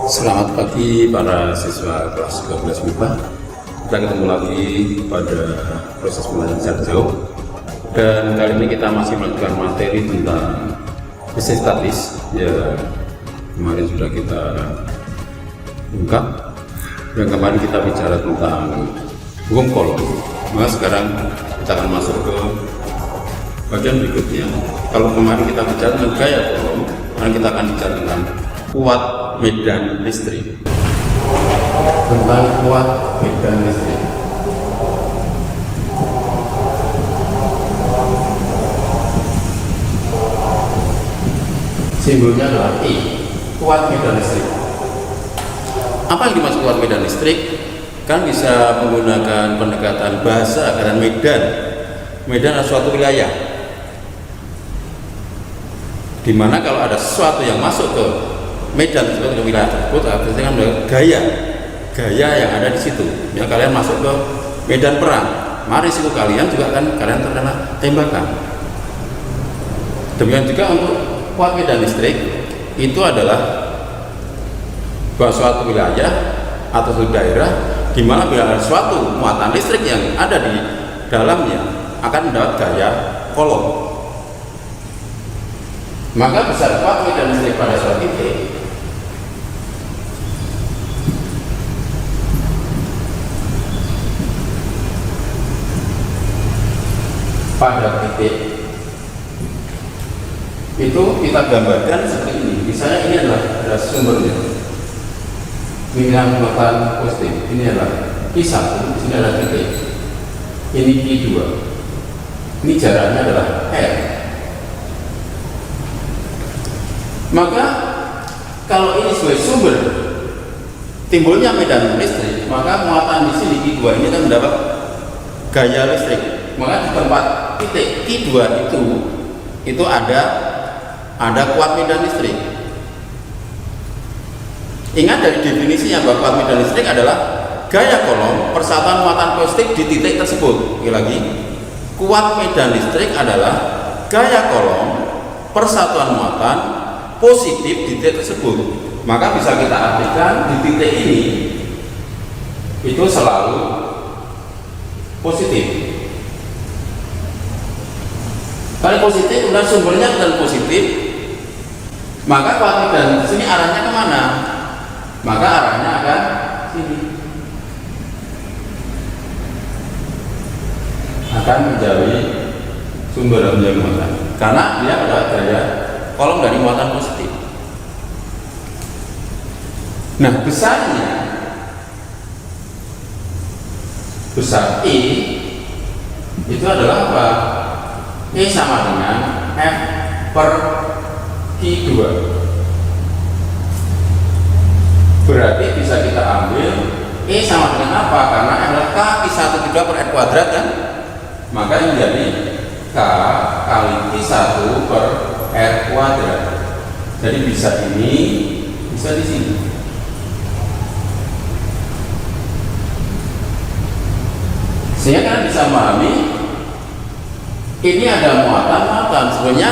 Selamat pagi para siswa kelas 12 MIPA. Kita ketemu lagi pada proses pembelajaran jarak jauh, dan kali ini kita masih melanjutkan materi tentang bisnis statis ya. Kemarin sudah kita ungkap, dan kemarin kita bicara tentang hukum kolom. Maka sekarang kita akan masuk ke bagian berikutnya. Kalau kemarin kita bicara tentang gaya kolom, sekarang kita akan bicara tentang kuat medan listrik. Tentang kuat medan listrik. Simbolnya adalah I, kuat medan listrik. Apa yang dimaksud kuat medan listrik? Kan bisa menggunakan pendekatan bahasa karena medan. Medan adalah suatu wilayah, dimana kalau ada sesuatu yang masuk ke medan tersebut, ke wilayah tersebut, artinya gaya yang ada di situ. Ya, kalian masuk ke medan perang, mari risiko kalian juga kan kalian terkena tembakan. Demikian juga untuk kuat medan listrik, itu adalah bahwa suatu wilayah atau suatu daerah di mana bila ada suatu muatan listrik yang ada di dalamnya akan mendapat gaya kolom. Maka besar kuat medan listrik pada suatu titik itu kita gambarkan seperti ini. Misalnya ini adalah sumbernya, ini yang muatan positif, ini adalah Q1, di sini adalah titik, ini Q2, ini jaraknya adalah R. Maka kalau ini sebagai sumber timbulnya medan listrik, maka muatan di sini Q2 ini akan mendapat gaya listrik. Maka di tempat titik Q2 itu ada kuat medan listrik. Ingat dari definisinya bahwa kuat medan listrik adalah gaya kolom persatuan muatan positif di titik tersebut. Sekali lagi, kuat medan listrik adalah gaya kolom persatuan muatan positif di titik tersebut. Maka bisa kita artikan di titik ini itu selalu positif. Kalau positif, kemudian sumbernya dan positif, maka kuat medan sini arahnya kemana? Maka arahnya akan sini, akan menjauhi sumber dan menjauhi muatan, karena dia adalah gaya kolom dari muatan positif. Nah, besar I itu adalah apa? I sama dengan F per Q2. Berarti bisa kita ambil I sama dengan apa? Karena adalah K Q1 Q2 per R kuadrat kan? Maka ini menjadi K kali Q1 per R kuadrat. Jadi bisa ini, bisa di sini. Sehingga kalian bisa memahami ini ada muatan. Sebenarnya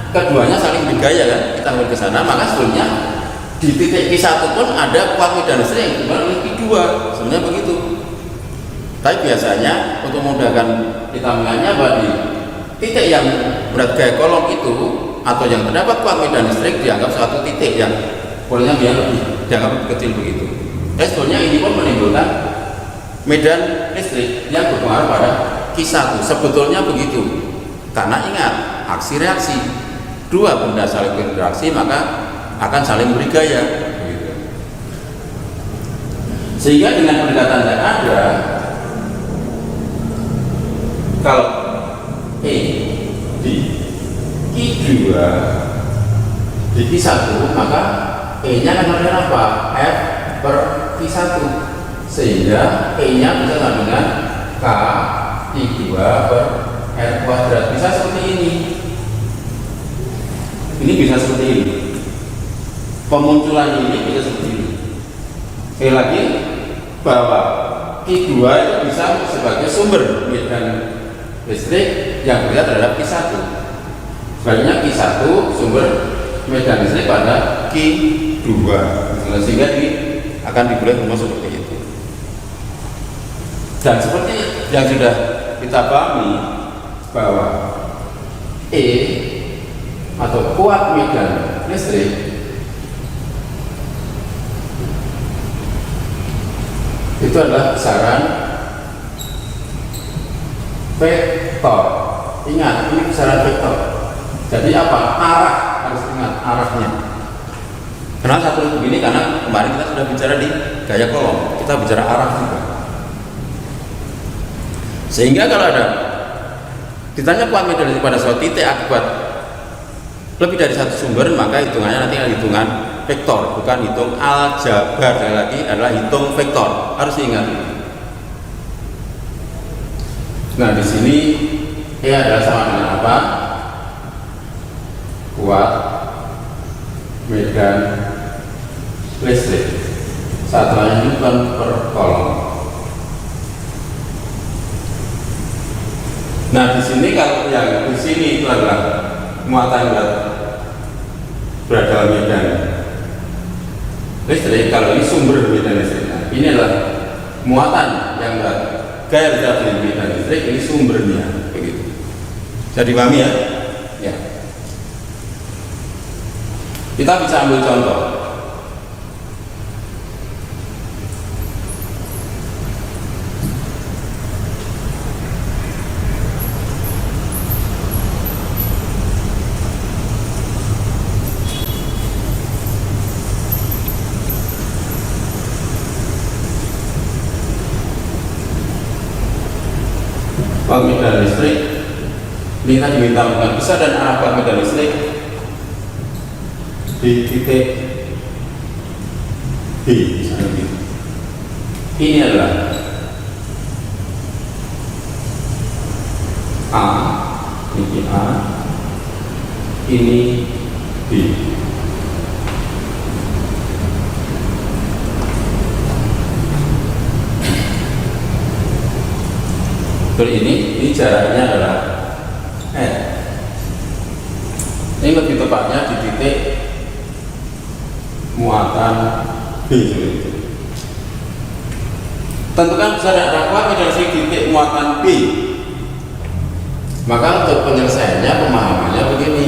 keduanya saling bergaya kan? Kita ambil ke sana, maka sebenarnya di titik Q1 pun ada kuat medan listrik yang dimana Q2. Sebenarnya begitu. Tapi biasanya untuk memudahkan kita mengenalnya bahwa di titik yang berat gaya kolom itu atau yang terdapat kuat medan listrik dianggap suatu titik yang polanya biar lebih dianggap kecil begitu. Sebetulnya ini pun menimbulkan medan listrik yang berpengaruh pada Q1. Sebetulnya begitu. Karena ingat, aksi reaksi, dua benda saling berinteraksi maka akan saling beri gaya. Sehingga dengan pendekatan yang ada, kalau E di Q2 di Q1, maka E nya akan ada apa? F per Q1, sehingga E nya bisa sama dengan K Q2 per R kuadrat. Bisa seperti ini. Ini bisa seperti ini. Pemunculan ini bisa seperti ini. Sekali lagi, bahwa Q2 itu bisa sebagai sumber medan listrik yang berada terhadap Q1. Sebaliknya Q1 sumber medan listrik pada Q2, sehingga akan dibuat rumus seperti itu. Dan seperti yang sudah kita pahami bahwa E atau kuat medan listrik itu adalah besaran vektor. Ingat, ini besaran vektor. Jadi apa? Arah, harus ingat arahnya. Kenapa satu begini? Karena kemarin kita sudah bicara di gaya kolom, kita bicara arah juga. Sehingga kalau ada ditanya kuat medan listrik pada suatu titik akibat lebih dari satu sumber, maka hitungannya nanti adalah hitungan vektor, bukan hitung aljabar. Sekali lagi adalah hitung vektor, harus diingat. Nah, di sini E adalah sama dengan apa? Kuat medan listrik, satuannya Newton per kolom. Nah, di sini kalau yang di sini itu adalah muatan berat dalam medan listrik. Kalau ini sumber medan listrik, nah, ini adalah muatan yang berat gaya dalam medan listrik, ini sumbernya, begitu. Jadi pahami ya? Ya. Kita bisa ambil contoh. Kuat medan listrik, ini kita diminta menentukan besar dan arah kuat medan listrik di titik B, misalnya gitu. Ini adalah A, ini A, ini B. Ini jaraknya adalah N. Ini lebih tepatnya di titik muatan B. Tentukan besar dan arah kuat medan listrik di titik muatan B. Maka untuk penyelesaiannya, pemahamannya begini.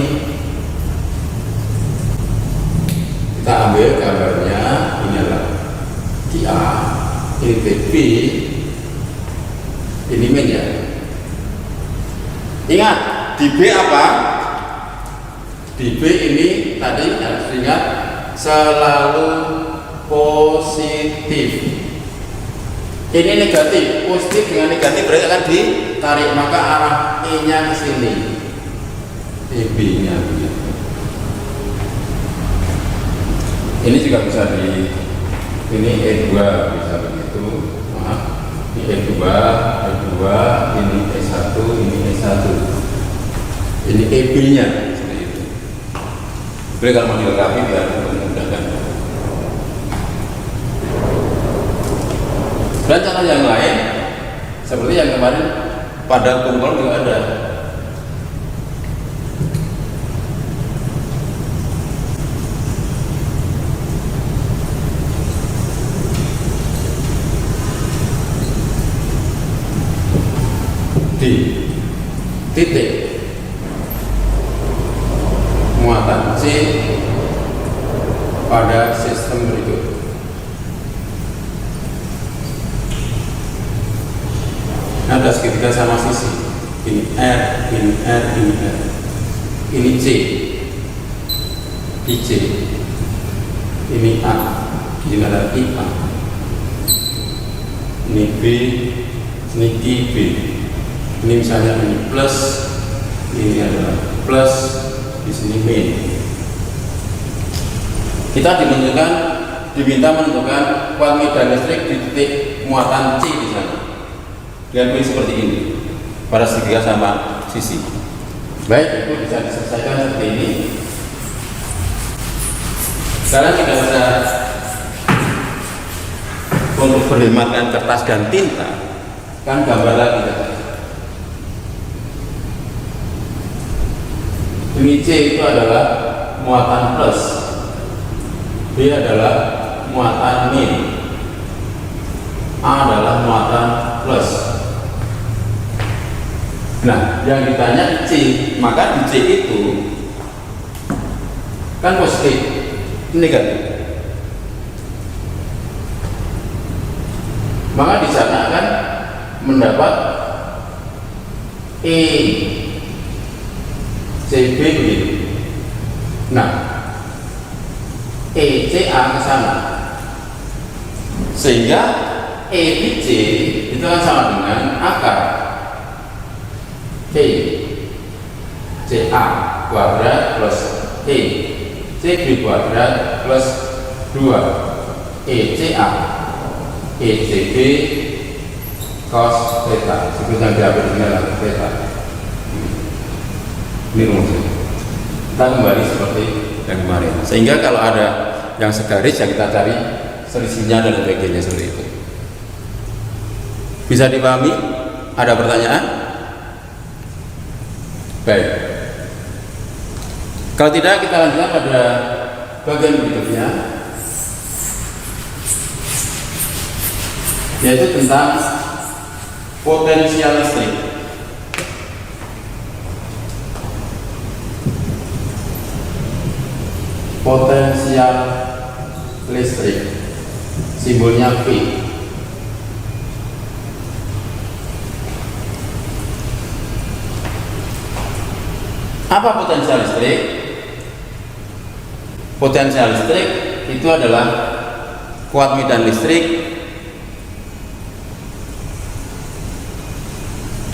Kita ambil gambarnya, ini adalah di A, ini di B, ini min ya. Ingat, di B apa? Di B ini tadi harus ingat selalu positif. Ini negatif, positif dengan negatif berarti akan ditarik, maka arah E-nya ke sini. B-nya begitu. Ini juga bisa ini E2 bisa begitu. Maaf. Ini E2, ini E1, ini E1, ini EB-nya seperti itu. Boleh kalau mau dilengkapi biar memudahkan. Dan contoh yang lain seperti yang kemarin pada kumpul juga ada. Di titik muatan C pada sistem berikut. Ada segitiga sama sisi. Ini R, ini R, ini R. Ini C, ini C, ini A, ini ada I-A. Ini B, ini I-B. Ini misalnya ini plus, ini adalah plus, di sini min. Kita diminta menentukan kuat medan listrik di titik muatan C di sana. Dengan pilih seperti ini, pada segitiga sama sisi. Baik, itu bisa diselesaikan seperti ini. Sekarang kita bisa untuk berhematkan kertas dan tinta, kan gambar lagi kan? Ini C itu adalah muatan plus, B adalah muatan min, A adalah muatan plus. Nah, yang ditanya di C, maka di C itu kan positif, negatif. Maka di sana akan mendapat E CB begitu. Nah, ECA ke sana, sehingga E di C itu kan sama dengan akar E CA kuadrat plus E CB kuadrat plus 2 ECA ECB cos theta, seperti yang diambil dengan theta. Ini rumusnya. Kita kembali seperti yang kemarin. Sehingga kalau ada yang segaris ya kita cari selisihnya dan sebagainya seperti itu. Bisa dipahami? Ada pertanyaan? Baik. Kalau tidak kita lanjutkan pada bagian berikutnya, yaitu tentang potensial listrik. Potensial listrik, simbolnya V. Apa potensial listrik? Potensial listrik itu adalah kuat medan listrik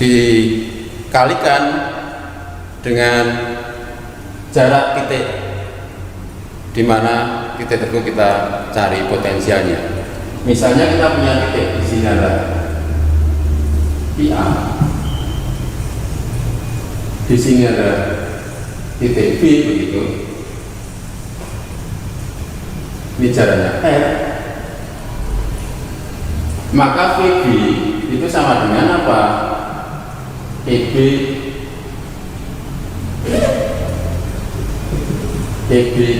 dikalikan dengan jarak titik di mana titik itu kita cari potensialnya. Misalnya kita punya titik di sini ada PA, di sini ada titik B begitu. Ini jaraknya R. Maka VB itu sama dengan apa? EB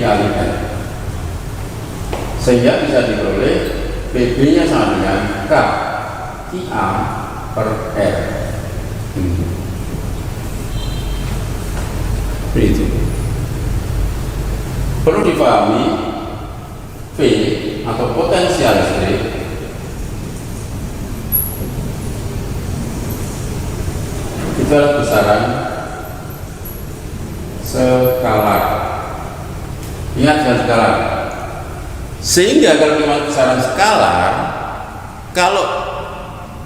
kali R, sehingga bisa diperoleh PB nya sama dengan K IA per R. Begitu. Perlu dipahami V atau potensial listrik itu adalah besaran skalar. Ingat dengan skalar. Sehingga kalau kita besaran skalar, kalau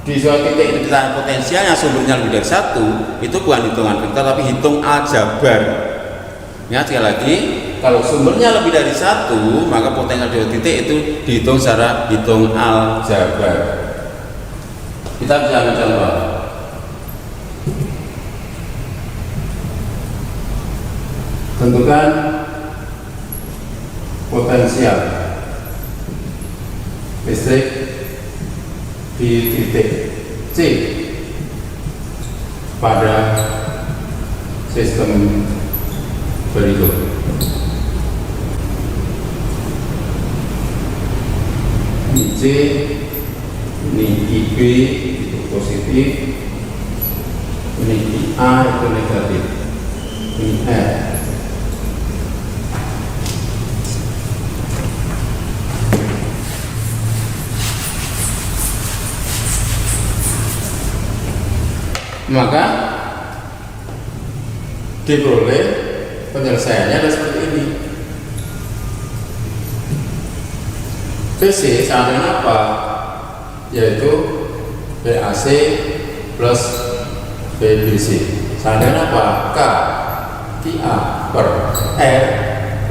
di suatu titik itu kita potensialnya sumbernya lebih dari satu, itu bukan hitungan vektor tapi hitung aljabar. Ingat sekali lagi, kalau sumbernya lebih dari satu, maka potensial di titik itu dihitung secara hitung aljabar. Kita bisa mencontoh. Tentukan potensial listrik di titik C pada sistem berikut. Ini C, ini IB itu positif, ini IA itu negatif, ini R. Maka diperoleh penyelesaiannya adalah seperti ini. PC sama dengan apa? Yaitu BAC plus BBC. Sama dengan apa? K KA per R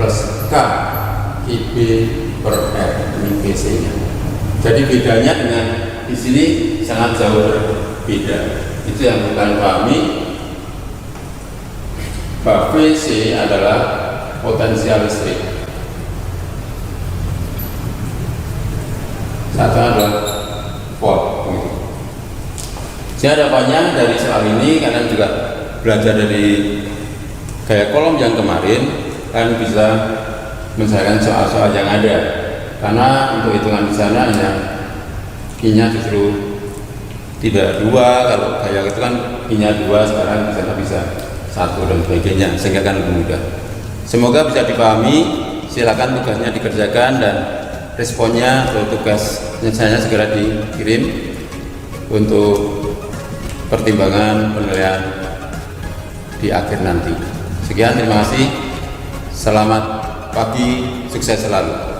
plus K IB per R. Ini BC nya. Jadi bedanya dengan di sini sangat jauh berbeda. Itu yang bukan pahami bahwa VC adalah potensial listrik. Satu adalah volt. Jadi ada banyak dari soal ini, kalian juga belajar dari kayak kolom yang kemarin. kan bisa menyelesaikan soal-soal yang ada, karena untuk hitungan di sana hanya I-nya justru tidak 2, kalau gaya itu kan I-nya 2, sekarang di sana bisa 1 dan sebagainya, sehingga kan lebih mudah. Semoga bisa dipahami. Silakan tugasnya dikerjakan dan responnya atau tugas penyelesaiannya segera dikirim untuk pertimbangan penilaian di akhir nanti. Sekian, terima kasih. Selamat pagi, sukses selalu.